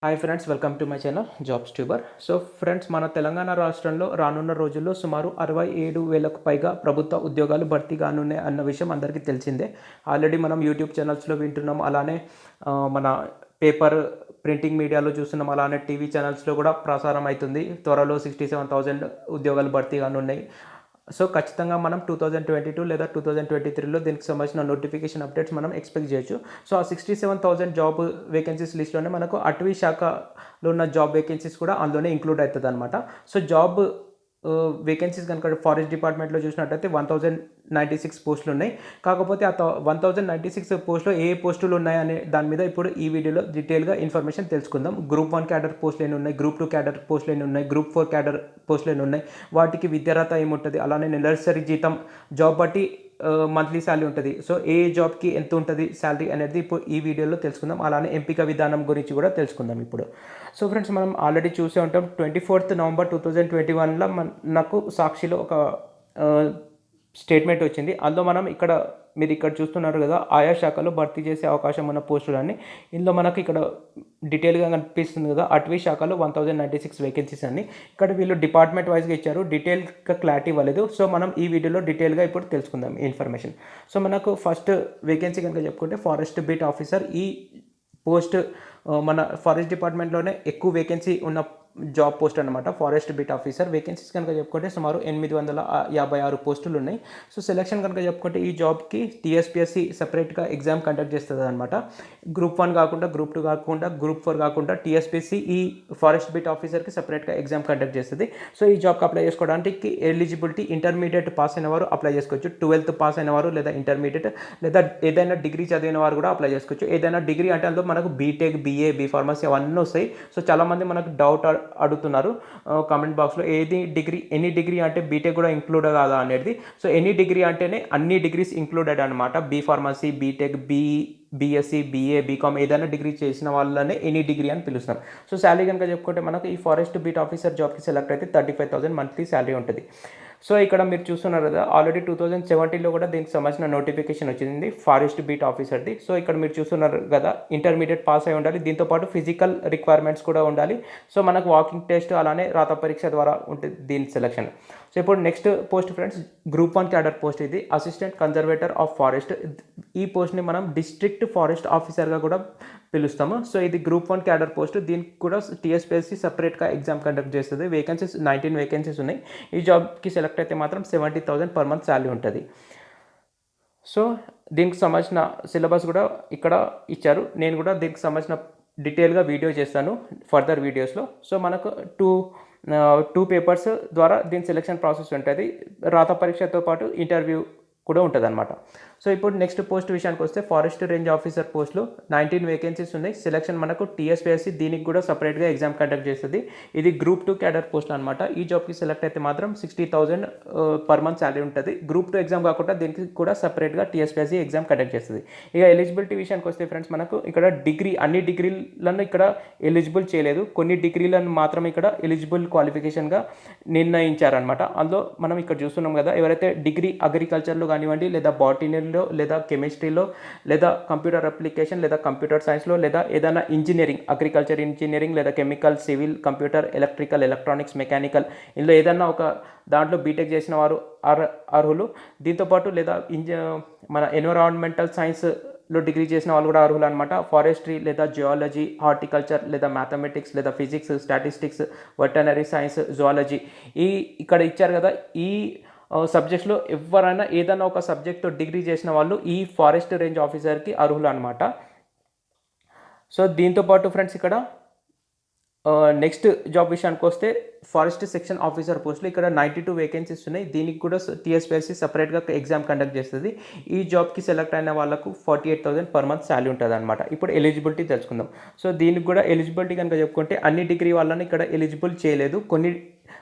Hi friends, welcome to my channel jobs tuber. So friends, మన తెలంగాణ రాష్ట్రంలో రానున్న రోజుల్లో సుమారు 67,000కు పైగా ప్రభుత్వ ఉద్యోగాలు భర్తీ కానున్నాయి అన్న విషయం అందరికీ తెలిసిందే. ఆల్రెడీ మనం యూట్యూబ్ ఛానల్స్లో వింటున్నాం, అలానే మన పేపర్ ప్రింటింగ్ మీడియాలో చూస్తున్నాం, అలానే టీవీ ఛానల్స్లో కూడా ప్రసారం అవుతుంది. త్వరలో 67,000 ఉద్యోగాలు భర్తీ కానున్నాయి. సో ఖచ్చితంగా మనం 2022 లేదా 2023లో దీనికి సంబంధించిన నోటిఫికేషన్ అప్డేట్స్ మనం ఎక్స్పెక్ట్ చేయొచ్చు. సో ఆ 67,000 జాబ్ వేకెన్సీస్ లిస్ట్లోనే మనకు అటవీ శాఖలో ఉన్న జాబ్ వేకెన్సీస్ కూడా అందులోనే ఇంక్లూడ్ అవుతుంది అనమాట. సో జాబ్ వేకెన్సీస్ కనుక ఫారెస్ట్ డిపార్ట్మెంట్లో చూసినట్టయితే 1096 పోస్టులు ఉన్నాయి. కాకపోతే ఆ 1096 పోస్టులో ఏ పోస్టులు ఉన్నాయనే దాని మీద ఇప్పుడు ఈ వీడియోలో డీటెయిల్గా ఇన్ఫర్మేషన్ తెలుసుకుందాం. గ్రూప్ 1 క్యాడర్ పోస్టులు ఎన్ని ఉన్నాయి, గ్రూప్ 2 క్యాడర్ పోస్టులు ఎన్ని ఉన్నాయి, గ్రూప్ 4 క్యాడర్ పోస్టులు ఎన్ని ఉన్నాయి, వాటికి విద్యార్హత ఏముంటుంది, అలానే నెలసరి జీతం జాబ్ బట్టి మంత్లీ శాలరీ ఉంటుంది. సో ఏ జాబ్కి ఎంత ఉంటుంది శాలరీ అనేది ఇప్పుడు ఈ వీడియోలో తెలుసుకుందాం. అలానే ఎంపిక విధానం గురించి కూడా తెలుసుకుందాం ఇప్పుడు. సో ఫ్రెండ్స్, మనం ఆల్రెడీ చూసే ఉంటాం, 24 నవంబర్ 2021లో నాకు సాక్షిలో ఒక స్టేట్మెంట్ వచ్చింది. అందులో మనం మీరు ఇక్కడ చూస్తున్నారు కదా, ఆయా శాఖలో భర్తీ చేసే అవకాశం ఉన్న పోస్టులన్నీ ఇందులో మనకు ఇక్కడ డీటెయిల్గా కనిపిస్తుంది కదా. అటవీ శాఖలో 1096 వేకెన్సీస్ అన్ని ఇక్కడ వీళ్ళు డిపార్ట్మెంట్ వైజ్గా ఇచ్చారు, డీటెయిల్గా క్లారిటీ ఇవ్వలేదు. సో మనం ఈ వీడియోలో డీటెయిల్గా ఇప్పుడు తెలుసుకుందాం ఈ ఇన్ఫర్మేషన్. సో మనకు ఫస్ట్ వేకెన్సీ కనుక చెప్పుకుంటే ఫారెస్ట్ బీట్ ఆఫీసర్. ఈ పోస్ట్ మన ఫారెస్ట్ డిపార్ట్మెంట్లోనే ఎక్కువ వేకెన్సీ ఉన్న జాబ్ పోస్ట్ అనమాట, ఫారెస్ట్ బీట్ ఆఫీసర్. వేకెన్సీస్ కనుక చెప్పుకుంటే సుమారు 856 పోస్టులు ఉన్నాయి. సో సెలక్షన్ కనుక చెప్పుకుంటే ఈ జాబ్కి టీఎస్పీఎస్సీ సపరేట్గా ఎగ్జామ్ కండక్ట్ చేస్తుంది అనమాట. గ్రూప్ 1 కాకుండా, గ్రూప్ 2 కాకుండా, గ్రూప్ 4 కాకుండా టీఎస్పీఎస్సీ ఈ ఫారెస్ట్ బీట్ ఆఫీసర్కి సపరేట్గా ఎగ్జామ్ కండక్ట్ చేస్తుంది. సో ఈ జాబ్కి అప్లై చేసుకోవడానికి ఎలిజిబిలిటీ ఇంటర్మీడియట్ పాస్ అయిన వారు అప్లై చేసుకోవచ్చు, 12th పాస్ అయిన వారు లేదా ఇంటర్మీడియట్ లేదా ఏదైనా డిగ్రీ చదివిన వారు కూడా అప్లై చేసుకోవచ్చు. ఏదైనా డిగ్రీ అంటే అందులో మనకు బీటెక్, బీఏ, బీ ఫార్మసీ అవన్నీ వస్తాయి. సో చాలామంది మనకు డౌట్ అడుగుతున్నారు కామెంట్ బాక్స్లో, ఎనీ డిగ్రీ అంటే బీటెక్ కూడా ఇంక్లూడ్ కాదా అనేది. సో ఎనీ డిగ్రీ అంటేనే అన్ని డిగ్రీస్ ఇంక్లూడెడ్ అనమాట. B pharmacy, BTech, BSc, BA, BCom ఏదైనా డిగ్రీ చేసిన వాళ్ళనే ఎనీ డిగ్రీ అని పిలుస్తాం. సో శాలరీ కనుక చెప్పుకుంటే మనకు ఈ ఫారెస్ట్ బీట్ ఆఫీసర్ జాబ్కి సెలెక్ట్ అయితే 35,000 మంత్లీ శాలరీ ఉంటుంది. సో ఇక్కడ మీరు చూస్తున్నారు కదా, ఆల్రెడీ 2017లో కూడా దీనికి సంబంధించిన నోటిఫికేషన్ వచ్చింది ఫారెస్ట్ బీట్ ఆఫీసర్ది. సో ఇక్కడ మీరు చూస్తున్నారు కదా, ఇంటర్మీడియట్ పాస్ అయి ఉండాలి, దీంతోపాటు ఫిజికల్ రిక్వైర్మెంట్స్ కూడా ఉండాలి. సో మనకు వాకింగ్ టెస్ట్ అలానే రాత పరీక్ష ద్వారా ఉంటుంది దీని సెలక్షన్. సో ఇప్పుడు next post friends, group 1 cadre post. ఇది అసిస్టెంట్ కన్జర్వేటర్ ఆఫ్ ఫారెస్ట్. ఈ పోస్ట్ని మనం డిస్ట్రిక్ట్ ఫారెస్ట్ ఆఫీసర్గా కూడా పిలుస్తాము. సో ఇది గ్రూప్ 1 క్యాడర్ పోస్ట్. దీనికి కూడా టీఎస్పీఎస్సీ సపరేట్గా ఎగ్జామ్ కండక్ట్ చేస్తుంది. వేకెన్సీస్ 19 వేకెన్సీస్ ఉన్నాయి. ఈ జాబ్కి సెలెక్ట్ అయితే మాత్రం 70,000 పర్ మంత్ శాలరీ ఉంటుంది. సో దీనికి సంబంధించిన సిలబస్ కూడా ఇక్కడ ఇచ్చారు. నేను కూడా దీనికి సంబంధించిన డీటెయిల్గా వీడియో చేస్తాను ఫర్దర్ వీడియోస్లో. సో మనకు టూ పేపర్స్ ద్వారా దీని సెలెక్షన్ ప్రాసెస్ ఉంటుంది. రాత పరీక్షతో పాటు ఇంటర్వ్యూ కూడా ఉంటుంది అనమాట. సో ఇప్పుడు నెక్స్ట్ పోస్ట్ విషయానికి వస్తే ఫారెస్ట్ రేంజ్ ఆఫీసర్ పోస్టులు 19 వేకెన్సీస్ ఉన్నాయి. సెలక్షన్ మనకు టీఎస్పీఎస్సీ దీనికి కూడా సపరేట్గా ఎగ్జామ్ కండక్ట్ చేస్తుంది. ఇది గ్రూప్ 2 క్యాడర్ పోస్ట్ అనమాట. ఈ జాబ్కి సెలెక్ట్ అయితే మాత్రం 60,000 పర్ మంత్ శాలరీ ఉంటుంది. గ్రూప్ 2 ఎగ్జామ్ కాకుండా దీనికి కూడా సపరేట్గా టీఎస్పీఎస్సీ ఎగ్జామ్ కండక్ట్ చేస్తుంది. ఇక ఎలిజిబిలిటీ విషయానికి వస్తే ఫ్రెండ్స్, మనకు ఇక్కడ అన్ని డిగ్రీలను ఇక్కడ ఎలిజిబుల్ చేయలేదు, కొన్ని డిగ్రీలను మాత్రం ఇక్కడ ఎలిజిబుల్ క్వాలిఫికేషన్గా నిర్ణయించారనమాట. అందులో మనం ఇక్కడ చూస్తున్నాం కదా, ఎవరైతే డిగ్రీ అగ్రికల్చర్లో కానివ్వండి, లేదా బాటనీలో, లేదా కెమిస్ట్రీలో, లేదా కంప్యూటర్ అప్లికేషన్, లేదా కంప్యూటర్ సైన్స్లో, లేదా ఏదైనా ఇంజనీరింగ్, అగ్రికల్చర్ ఇంజనీరింగ్, లేదా chemical, civil, computer, electrical, electronics, mechanical, ఇందులో ఏదైనా ఒక దాంట్లో బీటెక్ చేసిన వారు అర్హులు. దీంతోపాటు లేదా మన ఎన్విరాన్మెంటల్ సైన్స్లో డిగ్రీ చేసిన వాళ్ళు కూడా అర్హులు అనమాట. ఫారెస్ట్రీ లేదా జియాలజీ, హార్టికల్చర్ లేదా మ్యాథమెటిక్స్ లేదా physics, statistics, veterinary science, zoology ఇక్కడ ఇచ్చారు కదా. ఈ సబ్జెక్ట్స్లో ఎవరైనా ఏదైనా ఒక సబ్జెక్ట్తో డిగ్రీ చేసిన వాళ్ళు ఈ ఫారెస్ట్ రేంజ్ ఆఫీసర్కి అర్హులు అనమాట. సో దీంతోపాటు ఫ్రెండ్స్, ఇక్కడ నెక్స్ట్ జాబ్ విషయానికి వస్తే ఫారెస్ట్ సెక్షన్ ఆఫీసర్ పోస్టులు. ఇక్కడ 92 వేకెన్సీస్ ఉన్నాయి. దీనికి కూడా టీఎస్పీఎస్సీ సపరేట్గా ఎగ్జామ్ కండక్ట్ చేస్తుంది. ఈ జాబ్కి సెలెక్ట్ అయిన వాళ్ళకు 48,000 పర్ మంత్ శాలరీ ఉంటుంది అనమాట. ఇప్పుడు ఎలిజిబిలిటీ తెలుసుకుందాం. సో దీనికి కూడా ఎలిజిబిలిటీ కనుక చెప్పుకుంటే అన్ని డిగ్రీ వాళ్ళని ఇక్కడ ఎలిజిబుల్ చేయలేదు. కొన్ని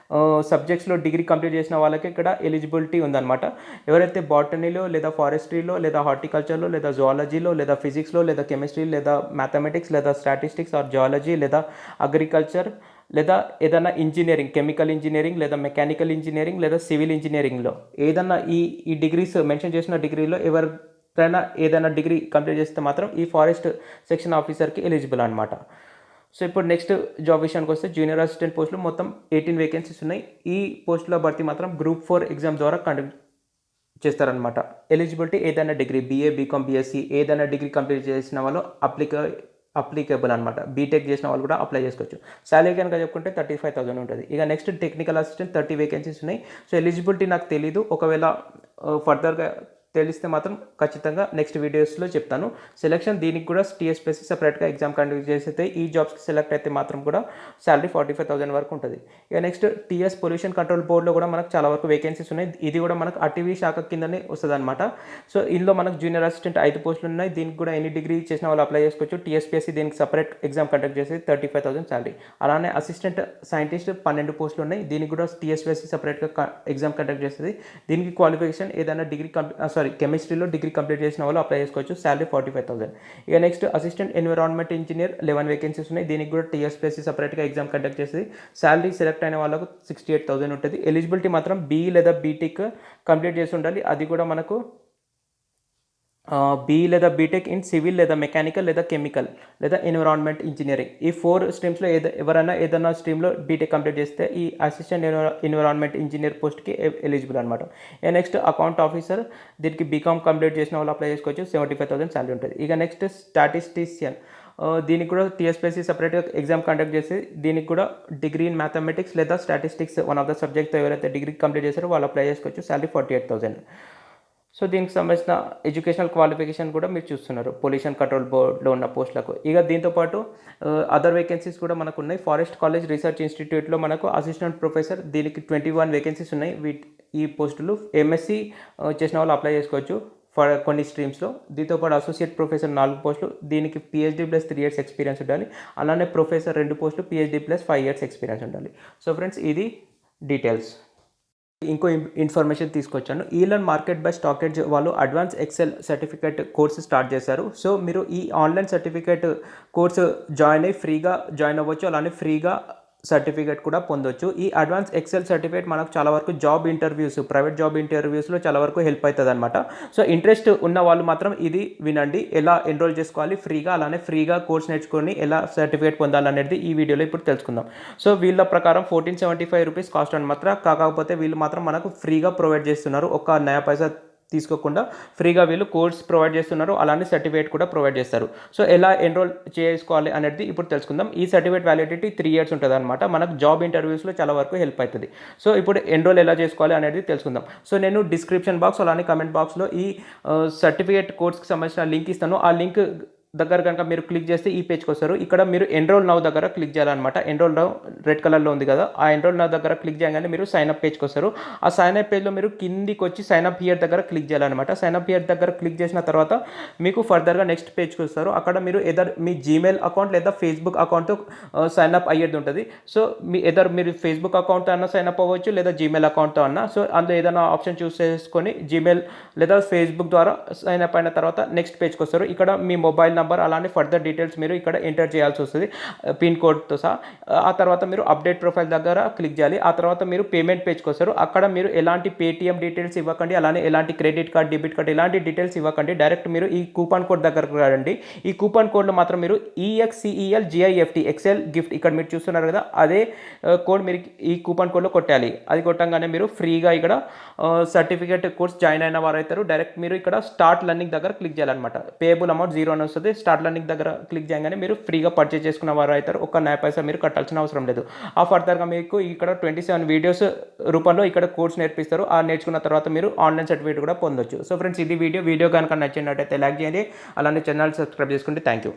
సబ్జెక్ట్స్లో డిగ్రీ కంప్లీట్ చేసిన వాళ్ళకి ఇక్కడ ఎలిజిబిలిటీ ఉందన్నమాట. ఎవరైతే బాటనీలో, లేదా ఫారెస్ట్రీలో, లేదా హార్టికల్చర్లో, లేదా జువాలజీలో, లేదా ఫిజిక్స్లో, లేదా కెమిస్ట్రీ, లేదా మ్యాథమెటిక్స్, లేదా స్టాటిస్టిక్స్ ఆర్ జియాలజీ, లేదా అగ్రికల్చర్, లేదా ఏదైనా ఇంజనీరింగ్, కెమికల్ ఇంజనీరింగ్, లేదా మెకానికల్ ఇంజనీరింగ్, లేదా సివిల్ ఇంజనీరింగ్లో ఏదన్నా ఈ డిగ్రీస్ మెన్షన్ చేసిన డిగ్రీలో ఎవరైనా ఏదైనా డిగ్రీ కంప్లీట్ చేస్తే మాత్రం ఈ ఫారెస్ట్ సెక్షన్ ఆఫీసర్కి ఎలిజిబుల్ అనమాట. సో ఇప్పుడు నెక్స్ట్ జాబ్ విషయానికి వస్తే జూనియర్ అసిస్టెంట్ పోస్టులు మొత్తం 18 వేకెన్సీస్ ఉన్నాయి. ఈ పోస్టుల భర్తీ మాత్రం గ్రూప్ 4 ఎగ్జామ్ ద్వారా కండక్ట్ చేస్తారనమాట. ఎలిజిబిలిటీ ఏదైనా డిగ్రీ బీఏ, బీకామ్, బీఎస్సీ ఏదైనా డిగ్రీ కంప్లీట్ చేసిన వాళ్ళు అప్లికేబుల్ అనమాట. బీటెక్ చేసిన వాళ్ళు కూడా అప్లై చేసుకోవచ్చు. శాలరీ కనుక చెప్పుకుంటే 35,000 ఉంటుంది. ఇక నెక్స్ట్ టెక్నికల్ అసిస్టెంట్ 30 వేకెన్సీస్ ఉన్నాయి. సో ఎలిజిబిలిటీ నాకు తెలీదు, ఒకవేళ ఫర్దర్గా తెలిస్తే మాత్రం ఖచ్చితంగా నెక్స్ట్ వీడియోస్లో చెప్తాను. సెలక్షన్ దీనికి కూడా టీఎస్పీఎస్సీ సపరేట్గా ఎగ్జామ్ కండక్ట్ చేస్తే ఈ జాబ్స్కి సెలెక్ట్ అయితే మాత్రం కూడా శాలరీ 45,000 వరకు ఉంటుంది. ఇక నెక్స్ట్ టీఎస్ పొల్యూషన్ కంట్రోల్ బోర్డులో కూడా మనకు చాలా వరకు వేకెన్సీస్ ఉన్నాయి. ఇది కూడా మనకు అటవీ శాఖ కిందనే వస్తుంది అనమాట. సో ఇందులో మనకు జూనియర్ అసిస్టెంట్ 5 పోస్టులు ఉన్నాయి. దీనికి కూడా ఎన్ని డిగ్రీ చేసిన వాళ్ళు అప్లై చేసుకోవచ్చు. టీఎస్పీఎస్సీ దీనికి సపరేట్ ఎగ్జామ్ కండక్ట్ చేసేది 35,000 శాలరీ. అలానే అసిస్టెంట్ సైంటిస్ట్ 12 పోస్టులు ఉన్నాయి. దీనికి కూడా టీఎస్పీఎస్సీ సపరేట్గా ఎగ్జామ్ కండక్ట్ చేస్తుంది. దీనికి క్వాలిఫికేషన్ ఏదైనా డిగ్రీ కెమిస్ట్రీలో డిగ్రీ కంప్లీట్ చేసిన వాళ్ళు అప్లై చేసుకోవచ్చు. శాలరీ 45,000. ఇక next assistant environment engineer 11 vacancies ఉన్నాయి. దీనికి కూడా టీఎస్పీఎస్సీ సపరేట్గా ఎగ్జామ్ కండక్ట్ చేస్తుంది. శాలరీ సెలెక్ట్ అయిన వాళ్ళకు 68,000 ఉంటుంది. ఎలిజిబిలిటీ మాత్రం బీ లేదా బీటెక్ కంప్లీట్ చేసి ఉండాలి. అది కూడా మనకు బీ లేదా బీటెక్ ఇన్ సివిల్ లేదా మెకానికల్ లేదా కెమికల్ లేదా ఎన్విరాన్మెంట్ ఇంజనీరింగ్ ఈ 4 స్ట్రీమ్స్లో ఎవరైనా ఏదైనా స్ట్రీమ్లో బీటెక్ కంప్లీట్ చేస్తే ఈ అసిస్టెంట్ ఎన్విరాన్మెంట్ ఇంజనీర్ పోస్ట్కి ఎలిజిబుల్ అనమాట. నెక్స్ట్ అకౌంట్ ఆఫీసర్ దీనికి బీకామ్ కంప్లీట్ చేసిన వాళ్ళు అప్లై చేసుకోవచ్చు. 75,000 శాలరీ ఉంటుంది. ఇక నెక్స్ట్ స్టాటిస్టిషియన్ దీనికి కూడా టీఎస్పీఎస్సీ సపరేట్గా ఎగ్జామ్ కండక్ట్ చేసి దీనికి కూడా డిగ్రీ ఇన్ మ్యాథమెటిక్స్ లేదా స్టాటిస్టిక్స్ వన్ ఆఫ్ ద సబ్జెక్ట్తో ఎవరైతే డిగ్రీ కంప్లీట్ చేశారో వాళ్ళు అప్లై చేసుకోవచ్చు. శాలరీ 48,000. సో దీనికి సంబంధించిన ఎడ్యుకేషనల్ క్వాలిఫికేషన్ కూడా మీరు చూస్తున్నారు పొల్యూషన్ కంట్రోల్ బోర్డులో ఉన్న పోస్టులకు. ఇక దీంతోపాటు అదర్ వేకెన్సీస్ కూడా మనకు ఉన్నాయి. ఫారెస్ట్ కాలేజ్ రీసెర్చ్ ఇన్స్టిట్యూట్లో మనకు అసిస్టెంట్ ప్రొఫెసర్ దీనికి 21 వేకెన్సీస్ ఉన్నాయి. ఈ పోస్టులు ఎంఎస్సీ చేసిన వాళ్ళు అప్లై చేసుకోవచ్చు ఫర్ కొన్ని స్ట్రీమ్స్లో. దీంతోపాటు అసోసియేట్ ప్రొఫెసర్ 4 పోస్టులు దీనికి పిహెచ్డీ ప్లస్ 3 years ఎక్స్పీరియన్స్ ఉండాలి. అలానే ప్రొఫెసర్ 2 పోస్టులు పిహెచ్డీ ప్లస్ 5 years ఎక్స్పీరియన్స్ ఉండాలి. సో ఫ్రెండ్స్ ఇది డీటెయిల్స్. ఇంకో ఇన్ఫర్మేషన్ తీసుకొచ్చాను. ఈలన్ మార్కెట్ బై స్టాకేజ్ వాళ్ళు advance Excel certificate course start చేశారు. సో మీరు ఈ ఆన్లైన్ సర్టిఫికేట్ కోర్సు జాయిన్ అయ్యి ఫ్రీగా జాయిన్ అవ్వచ్చు. అలానే ఫ్రీగా సర్టిఫికేట్ కూడా పొందొచ్చు. ఈ అడ్వాన్స్ ఎక్సెల్ సర్టిఫికేట్ మనకు చాలా వరకు జాబ్ ఇంటర్వ్యూస్ ప్రైవేట్ జాబ్ ఇంటర్వ్యూస్లో చాలా వరకు హెల్ప్ అవుతుంది అనమాట. సో ఇంట్రెస్ట్ ఉన్న వాళ్ళు మాత్రం ఇది వినండి. ఎలా ఎన్రోల్ చేసుకోవాలి ఫ్రీగా, అలానే ఫ్రీగా కోర్స్ నేర్చుకొని ఎలా సర్టిఫికేట్ పొందాలనేది ఈ వీడియోలో ఇప్పుడు తెలుసుకుందాం. సో వీళ్ళ ప్రకారం 1475 రూపీస్ కాస్ట్ అనమాట. కాకపోతే వీళ్ళు మాత్రం మనకు ఫ్రీగా ప్రొవైడ్ చేస్తున్నారు. ఒక నయా పైసా తీసుకోకుండా ఫ్రీగా వీళ్ళు కోర్స్ ప్రొవైడ్ చేస్తున్నారు. అలానే సర్టిఫికేట్ కూడా ప్రొవైడ్ చేస్తారు. సో ఎలా ఎన్రోల్ చేసుకోవాలి అనేది ఇప్పుడు తెలుసుకుందాం. ఈ సర్టిఫికేట్ వ్యాలిడిటీ 3 years ఉంటుంది అనమాట. మనకు జాబ్ ఇంటర్వ్యూస్లో చాలా వరకు హెల్ప్ అవుతుంది. సో ఇప్పుడు ఎన్రోల్ ఎలా చేసుకోవాలి అనేది తెలుసుకుందాం. సో నేను డిస్క్రిప్షన్ బాక్స్ అలానే కమెంట్ బాక్స్లో ఈ సర్టిఫికేట్ కోర్స్కి సంబంధించిన లింక్ ఇస్తాను. ఆ లింక్ దగ్గర కనుక మీరు క్లిక్ చేస్తే ఈ పేజ్కి వస్తారు. ఇక్కడ మీరు ఎన్రోల్ నౌ దగ్గర క్లిక్ చేయాలన్నమాట. ఎన్రోల్ నౌ రెడ్ కలర్లో ఉంది కదా, ఆ ఎన్రోల్ నౌ దగ్గర క్లిక్ చేయగానే మీరు సైన్ అప్ పేజ్కి వస్తారు. ఆ సైన్ అప్ పేజ్లో మీరు కిందికి వచ్చి సైన్ అప్ హియర్ దగ్గర క్లిక్ చేయాలన్నమాట. సైన్ అప్ హియర్ దగ్గర క్లిక్ చేసిన తర్వాత మీకు ఫర్దర్గా నెక్స్ట్ పేజ్కి వస్తారు. అక్కడ మీరు మీ జీమెయిల్ అకౌంట్ లేదా ఫేస్బుక్ అకౌంట్ సైన్ అప్ అయ్యేది ఉంటుంది. సో మీరు ఫేస్బుక్ అకౌంట్ అన్నా సైన్ అప్ అవ్వచ్చు లేదా జీమెయిల్ అకౌంట్తో అన్నా. సో అందులో ఏదైనా ఆప్షన్ చూస్ చేసుకొని జీమెయిల్ లేదా ఫేస్బుక్ ద్వారా సైన్ అప్ అయిన తర్వాత నెక్స్ట్ పేజ్కి వస్తారు. ఇక్కడ మీ మొబైల్ నెంబర్ అలానే ఫర్దర్ డీటెయిల్స్ మీరు ఇక్కడ ఎంటర్ చేయాల్సి వస్తుంది పిన్ కోడ్తో సహా. ఆ తర్వాత మీరు అప్డేట్ ప్రొఫైల్ దగ్గర క్లిక్ చేయాలి. ఆ తర్వాత మీరు పేమెంట్ పేజ్కి వస్తారు. అక్కడ మీరు ఎలాంటి పేటిఎం డీటెయిల్స్ ఇవ్వకండి, అలానే ఎలాంటి క్రెడిట్ కార్డ్ డెబిట్ కార్డ్ ఎలాంటి డీటెయిల్స్ ఇవ్వకండి. డైరెక్ట్ మీరు ఈ కూపన్ కోడ్ దగ్గరకు రండి. ఈ కూపన్ కోడ్లో మాత్రం మీరు EXCEL GIFT ఎక్సెల్ గిఫ్ట్ ఇక్కడ మీరు చూస్తున్నారు కదా, అదే కోడ్ మీరు ఈ కూపన్ కోడ్లో కొట్టాలి. అది కొట్టంగానే మీరు ఫ్రీగా ఇక్కడ సర్టిఫికేట్ కోర్స్ జాయిన్ అయిన వారు అవుతారు. డైరెక్ట్ మీరు ఇక్కడ స్టార్ట్ లర్నింగ్ దగ్గర క్లిక్ చేయాలన్నమాట. పేబుల్ అమౌంట్ 0 అని వస్తుంది. స్టార్ట్ లర్నింగ్ దగ్గర క్లిక్ చేయగానే మీరు ఫ్రీగా పర్చేజ్ చేసుకున్న వారు అవుతారు. ఒక నయా పైసా మీరు కట్టాల్సిన అవసరం లేదు. ఆ ఫర్దర్గా మీకు ఇక్కడ 27 వీడియోస్ రూపంలో ఇక్కడ కోర్స్ నేర్పిస్తారు. ఆ నేర్చుకున్న తర్వాత మీరు ఆన్లైన్ సర్టిఫికేట్ కూడా పొందొచ్చు. సో ఫ్రెండ్స్ ఇది వీడియో కనుక నచ్చినట్టయితే లైక్ చేయండి. అలానే ఛానల్ సబ్స్క్రైబ్ చేసుకోండి. Thank you.